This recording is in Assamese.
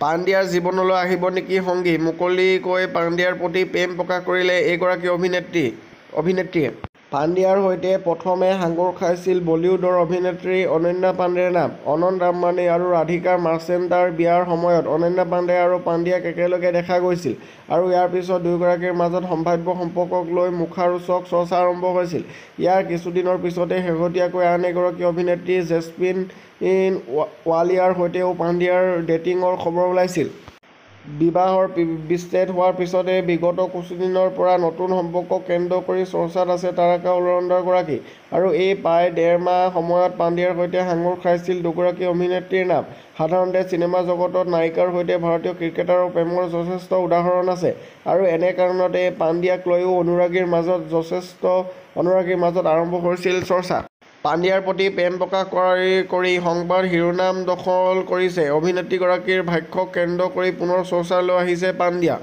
পাণ্ডিয়াৰ জীৱনলৈ আহিব নেকি সংগী? মুকলিকৈ পাণ্ডিয়াৰ প্ৰতি প্ৰেম প্ৰকাশ কৰিলে এইগৰাকী অভিনেত্ৰীয়ে। পাণ্ডিয়াৰ সৈতে প্ৰথমে সাঙুৰ খাইছিল বলিউডৰ অভিনেত্ৰী অনন্যা পাণ্ডেৰ নাম। অনন্ত আম্বানী আৰু ৰাধিকা মাৰ্চেণ্টাৰ বিয়াৰ সময়ত অনন্যা পাণ্ডে আৰু পাণ্ডিয়াক একেলগে দেখা গৈছিল আৰু ইয়াৰ পিছত দুয়োগৰাকীৰ মাজত সম্ভাৱ্য সম্পৰ্কক লৈ মুখাৰোচক চৰ্চা আৰম্ভ হৈছিল। ইয়াৰ কিছুদিনৰ পিছতে শেহতীয়াকৈ আন এগৰাকী অভিনেত্ৰী জেছমিন ৱালিয়াৰ সৈতেও পাণ্ডিয়াৰ ডেটিঙৰ খবৰ ওলাইছিল। বিবাহৰ বিচ্ছেদ হোৱাৰ পিছতে বিগত কিছুদিনৰ পৰা নতুন সম্পৰ্কক কেন্দ্ৰ কৰি চৰ্চাত আছে তাৰকা অলৰাউণ্ডাৰগৰাকী। আৰু এই প্ৰায় ডেৰ মাহ সময়ত পাণ্ডিয়াৰ সৈতে সাঙুৰ খাইছিল দুগৰাকী অভিনেত্ৰীৰ নাম। সাধাৰণতে চিনেমা জগতত নায়িকাৰ সৈতে ভাৰতীয় ক্ৰিকেটাৰৰ প্ৰেমৰ যথেষ্ট উদাহৰণ আছে আৰু এনে কাৰণতে পাণ্ডিয়াক লৈও অনুৰাগীৰ মাজত আৰম্ভ হৈছিল চৰ্চা। পাণ্ডিয়াৰ প্ৰতি প্ৰেম প্ৰকাশ কৰি সংবাদ শিৰোনাম দখল কৰিছে। অভিনেত্ৰীগৰাকীৰ ভাষ্যক কেন্দ্ৰ কৰি পুনৰ চৰ্চালৈ আহিছে পাণ্ডিয়া।